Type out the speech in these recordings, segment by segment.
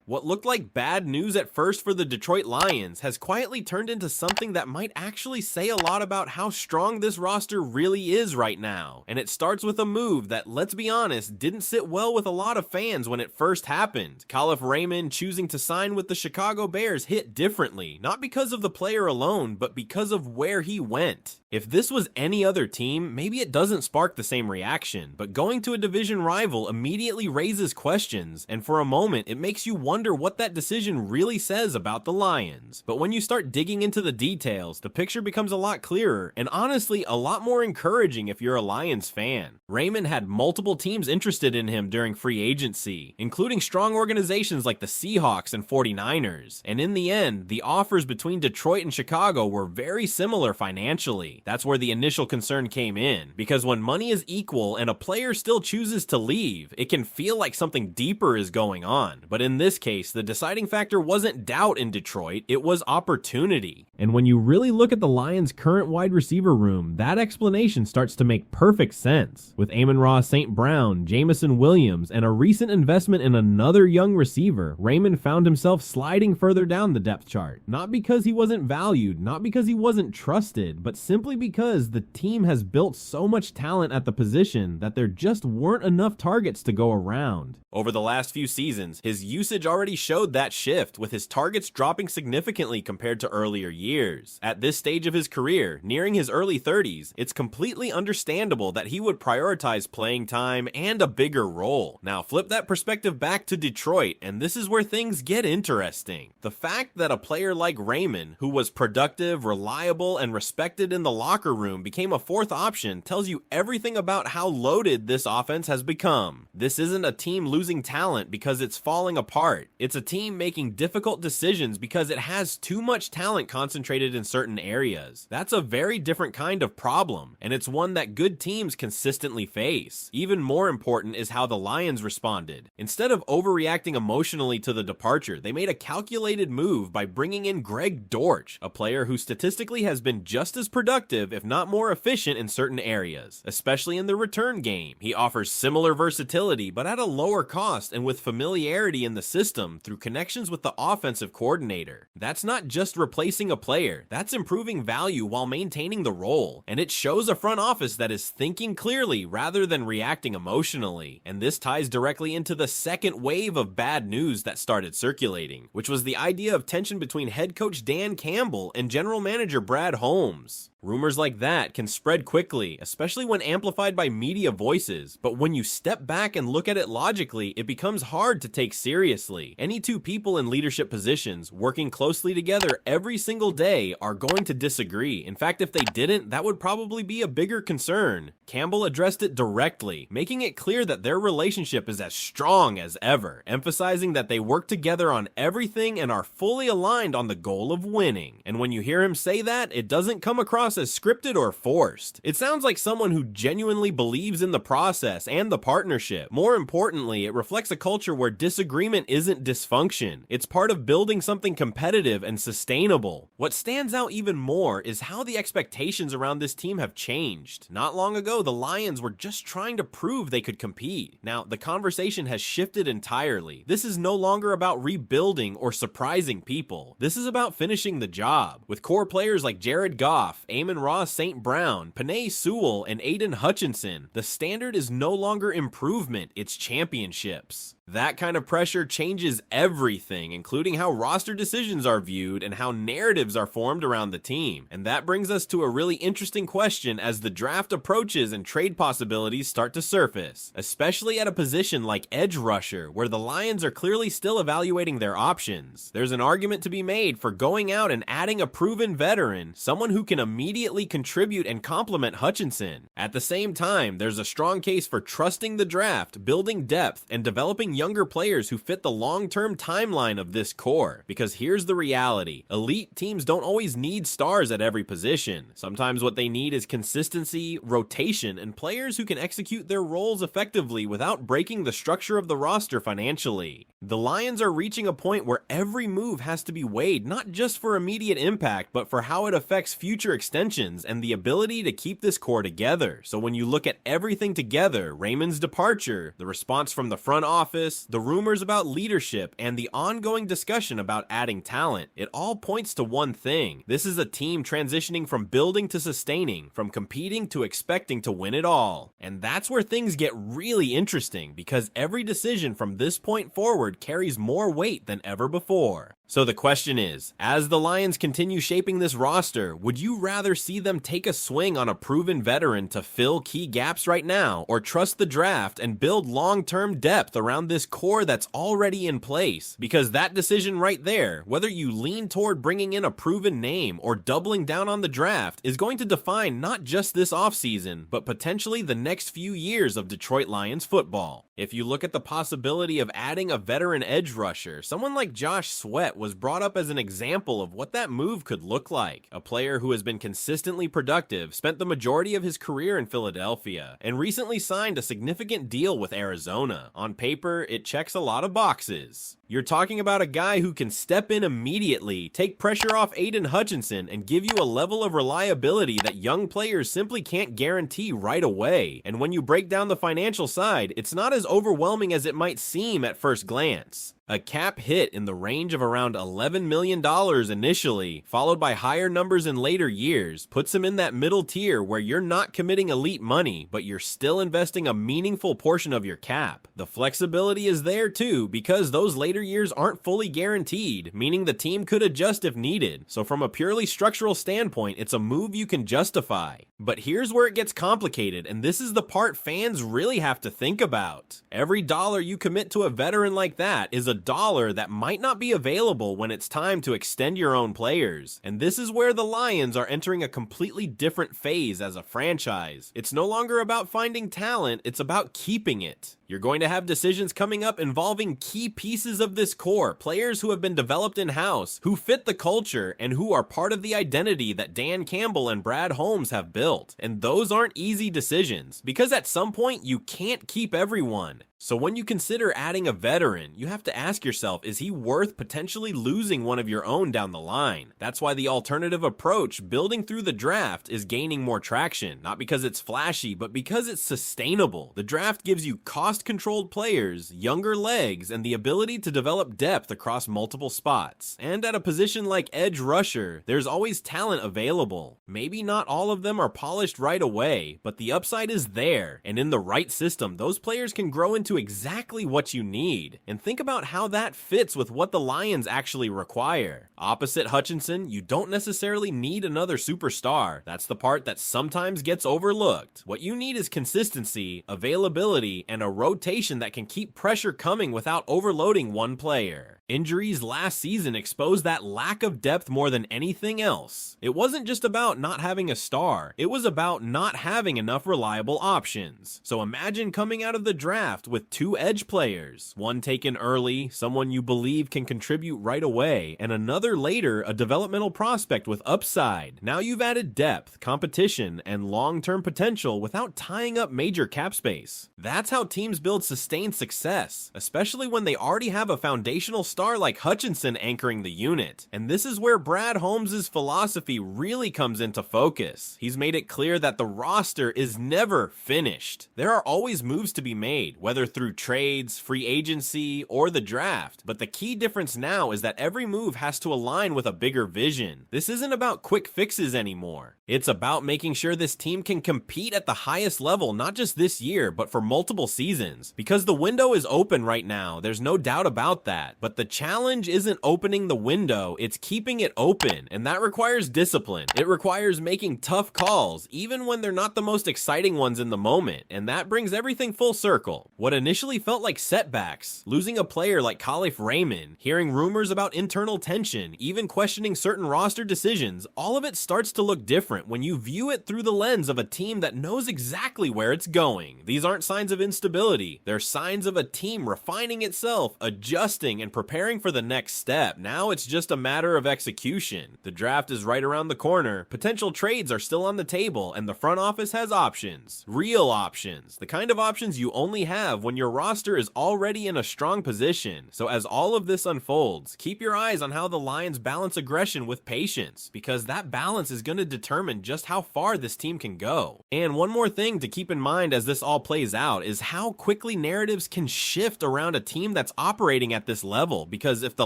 What looked like bad news at first for the Detroit Lions has quietly turned into something that might actually say a lot about how strong this roster really is right now. And it starts with a move that, let's be honest, didn't sit well with a lot of fans when it first happened. Khalif Raymond choosing to sign with the Chicago Bears hit differently, not because of the player alone, but because of where he went. If this was any other team, maybe it doesn't spark the same reaction, but going to a division rival immediately raises questions, and for a moment it makes you wonder what that decision really says about the Lions. But when you start digging into the details, the picture becomes a lot clearer, and honestly a lot more encouraging if you're a Lions fan. Raymond had multiple teams interested in him during free agency, including strong organizations like the Seahawks and 49ers, and in the end, the offers between Detroit and Chicago were very similar financially. That's where the initial concern came in, because when money is equal and a player still chooses to leave, it can feel like something deeper is going on. But in this case, the deciding factor wasn't doubt in Detroit, it was opportunity. And when you really look at the Lions' current wide receiver room, that explanation starts to make perfect sense. With Amon-Ra St. Brown, Jameson Williams, and a recent investment in another young receiver, Raymond found himself sliding further down the depth chart. Not because he wasn't valued, not because he wasn't trusted, but simply because the team has built so much talent at the position that there just weren't enough targets to go around. Over the last few seasons, his usage already showed that shift, with his targets dropping significantly compared to earlier years. At this stage of his career, nearing his early 30s, it's completely understandable that he would prioritize playing time and a bigger role. Now flip that perspective back to Detroit, and this is where things get interesting. The fact that a player like Raymond, who was productive, reliable, and respected in the locker room, became a fourth option tells you everything about how loaded this offense has become. This isn't a team losing talent because it's falling apart. It's a team making difficult decisions because it has too much talent concentrated in certain areas. That's a very different kind of problem, and it's one that good teams consistently face. Even more important is how the Lions responded. Instead of overreacting emotionally to the departure, they made a calculated move by bringing in Greg Dortch, a player who statistically has been just as productive, if not more efficient in certain areas, especially in the return game. He offers similar versatility, but at a lower cost and with familiarity in the system through connections with the offensive coordinator. That's not just replacing a player, that's improving value while maintaining the role, and it shows a front office that is thinking clearly rather than reacting emotionally. And this ties directly into the second wave of bad news that started circulating, which was the idea of tension between head coach Dan Campbell and general manager Brad Holmes. Rumors like that can spread quickly, especially when amplified by media voices, but when you step back and look at it logically, it becomes hard to take seriously. Any two people in leadership positions working closely together every single day are going to disagree. In fact, if they didn't, that would probably be a bigger concern. Campbell addressed it directly, making it clear that their relationship is as strong as ever, emphasizing that they work together on everything and are fully aligned on the goal of winning. And when you hear him say that, it doesn't come across as scripted or forced. It sounds like someone who genuinely believes in the process and the partnership. More importantly, it reflects a culture where disagreement isn't dysfunction. It's part of building something competitive and sustainable. What stands out even more is how the expectations around this team have changed. Not long ago, the Lions were just trying to prove they could compete. Now, the conversation has shifted entirely. This is no longer about rebuilding or surprising people. This is about finishing the job. With core players like Jared Goff, Amon-Ra St. Brown, Penei Sewell, and Aiden Hutchinson, the standard is no longer improvement, it's championships. That kind of pressure changes everything, including how roster decisions are viewed and how narratives are formed around the team. And that brings us to a really interesting question as the draft approaches and trade possibilities start to surface, especially at a position like edge rusher, where the Lions are clearly still evaluating their options. There's an argument to be made for going out and adding a proven veteran, someone who can immediately contribute and complement Hutchinson. At the same time, there's a strong case for trusting the draft, building depth, and developing younger players who fit the long-term timeline of this core. Because here's the reality. Elite teams don't always need stars at every position. Sometimes what they need is consistency, rotation, and players who can execute their roles effectively without breaking the structure of the roster financially. The Lions are reaching a point where every move has to be weighed, not just for immediate impact, but for how it affects future extensions and the ability to keep this core together. So when you look at everything together, Raymond's departure, the response from the front office, office, the rumors about leadership, and the ongoing discussion about adding talent, it all points to one thing. This is a team transitioning from building to sustaining, from competing to expecting to win it all. And that's where things get really interesting, because every decision from this point forward carries more weight than ever before. So the question is, as the Lions continue shaping this roster, would you rather see them take a swing on a proven veteran to fill key gaps right now, or trust the draft and build long-term depth around this core that's already in place? Because that decision right there, whether you lean toward bringing in a proven name or doubling down on the draft, is going to define not just this offseason, but potentially the next few years of Detroit Lions football. If you look at the possibility of adding a veteran edge rusher, someone like Josh Sweat was brought up as an example of what that move could look like. A player who has been consistently productive, spent the majority of his career in Philadelphia, and recently signed a significant deal with Arizona. On paper, it checks a lot of boxes. You're talking about a guy who can step in immediately, take pressure off Aiden Hutchinson, and give you a level of reliability that young players simply can't guarantee right away. And when you break down the financial side, it's not as overwhelming as it might seem at first glance. A cap hit in the range of around $11 million initially, followed by higher numbers in later years, puts him in that middle tier where you're not committing elite money, but you're still investing a meaningful portion of your cap. The flexibility is there too, because those later years aren't fully guaranteed, meaning the team could adjust if needed. So from a purely structural standpoint, it's a move you can justify. But here's where it gets complicated, and this is the part fans really have to think about. Every dollar you commit to a veteran like that is a dollar that might not be available when it's time to extend your own players. And this is where the Lions are entering a completely different phase as a franchise. It's no longer about finding talent, it's about keeping it. You're going to have decisions coming up involving key pieces of this core, players who have been developed in-house, who fit the culture, and who are part of the identity that Dan Campbell and Brad Holmes have built. And those aren't easy decisions, because at some point you can't keep everyone. So when you consider adding a veteran, you have to ask yourself, is he worth potentially losing one of your own down the line? That's why the alternative approach, building through the draft, is gaining more traction, not because it's flashy, but because it's sustainable. The draft gives you cost-controlled players, younger legs, and the ability to develop depth across multiple spots. And at a position like edge rusher, there's always talent available. Maybe not all of them are polished right away, but the upside is there, and in the right system, those players can grow into exactly what you need. And think about how that fits with what the Lions actually require. Opposite Hutchinson, you don't necessarily need another superstar. That's the part that sometimes gets overlooked. What you need is consistency, availability, and a rotation that can keep pressure coming without overloading one player. Injuries last season exposed that lack of depth more than anything else. It wasn't just about not having a star, it was about not having enough reliable options. So imagine coming out of the draft with two edge players, one taken early, someone you believe can contribute right away, and another later, a developmental prospect with upside. Now you've added depth, competition, and long-term potential without tying up major cap space. That's how teams build sustained success, especially when they already have a foundational star like Hutchinson anchoring the unit. And this is where Brad Holmes' philosophy really comes into focus. He's made it clear that the roster is never finished. There are always moves to be made, whether through trades, free agency, or the draft. But the key difference now is that every move has to align with a bigger vision. This isn't about quick fixes anymore. It's about making sure this team can compete at the highest level, not just this year, but for multiple seasons. Because the window is open right now, there's no doubt about that. But the challenge isn't opening the window, it's keeping it open, and that requires discipline. It requires making tough calls, even when they're not the most exciting ones in the moment, and that brings everything full circle. What initially felt like setbacks, losing a player like Khalif Raymond, hearing rumors about internal tension, even questioning certain roster decisions, all of it starts to look different when you view it through the lens of a team that knows exactly where it's going. These aren't signs of instability, they're signs of a team refining itself, adjusting, and preparing preparing for the next step. Now it's just a matter of execution. The draft is right around the corner, potential trades are still on the table, and the front office has options. Real options. The kind of options you only have when your roster is already in a strong position. So as all of this unfolds, keep your eyes on how the Lions balance aggression with patience, because that balance is going to determine just how far this team can go. And one more thing to keep in mind as this all plays out is how quickly narratives can shift around a team that's operating at this level, because if the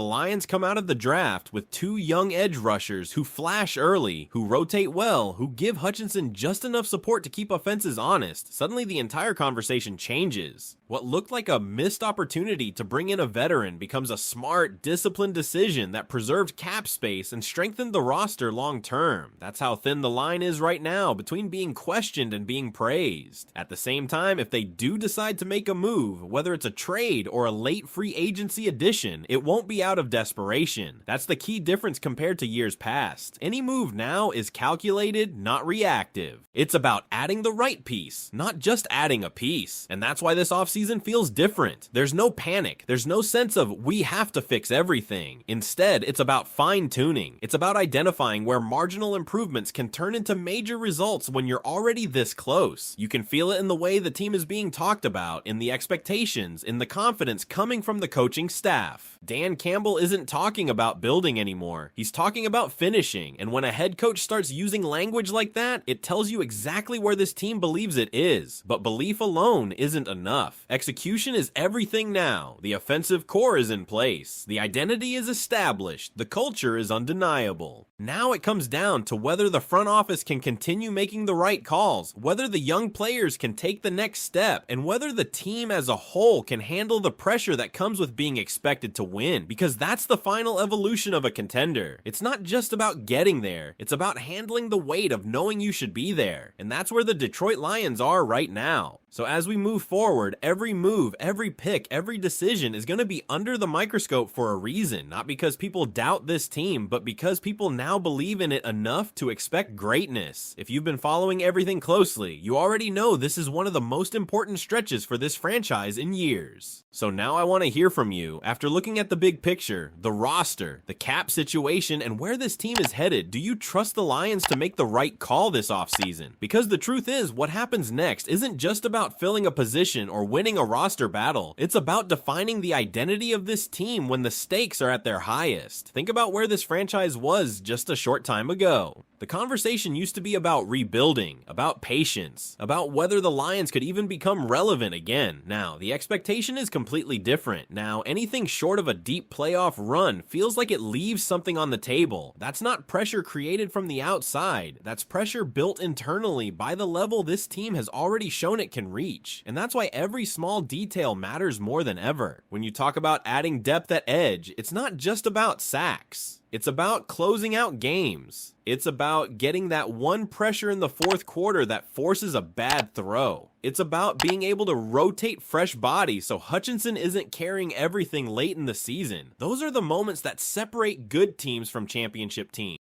Lions come out of the draft with two young edge rushers who flash early, who rotate well, who give Hutchinson just enough support to keep offenses honest, suddenly the entire conversation changes. What looked like a missed opportunity to bring in a veteran becomes a smart, disciplined decision that preserved cap space and strengthened the roster long term. That's how thin the line is right now between being questioned and being praised. At the same time, if they do decide to make a move, whether it's a trade or a late free agency addition, it won't be out of desperation. That's the key difference compared to years past. Any move now is calculated, not reactive. It's about adding the right piece, not just adding a piece. And that's why this offseason feels different. There's no panic. There's no sense of we have to fix everything. Instead, it's about fine-tuning. It's about identifying where marginal improvements can turn into major results when you're already this close. You can feel it in the way the team is being talked about, in the expectations, in the confidence coming from the coaching staff. Dan Campbell isn't talking about building anymore. He's talking about finishing, and when a head coach starts using language like that, it tells you exactly where this team believes it is. But belief alone isn't enough. Execution is everything now. The offensive core is in place. The identity is established. The culture is undeniable. Now it comes down to whether the front office can continue making the right calls, whether the young players can take the next step, and whether the team as a whole can handle the pressure that comes with being expected to win, because that's the final evolution of a contender. It's not just about getting there, it's about handling the weight of knowing you should be there, and that's where the Detroit Lions are right now. So as we move forward, every move, every pick, every decision is going to be under the microscope for a reason, not because people doubt this team, but because people now believe in it enough to expect greatness. If you've been following everything closely, you already know this is one of the most important stretches for this franchise in years. So now I want to hear from you. After looking at the big picture, the roster, the cap situation, and where this team is headed, do you trust the Lions to make the right call this offseason? Because the truth is, what happens next isn't just about filling a position or winning a roster battle. It's about defining the identity of this team when the stakes are at their highest. Think about where this franchise was just a short time ago. The conversation used to be about rebuilding, about patience, about whether the Lions could even become relevant again. Now, the expectation is completely different. Now, anything short of a deep playoff run feels like it leaves something on the table. That's not pressure created from the outside. That's pressure built internally by the level this team has already shown it can reach. And that's why every small detail matters more than ever. When you talk about adding depth at edge, it's not just about sacks. It's about closing out games. It's about getting that one pressure in the fourth quarter that forces a bad throw. It's about being able to rotate fresh bodies so Hutchinson isn't carrying everything late in the season. Those are the moments that separate good teams from championship teams.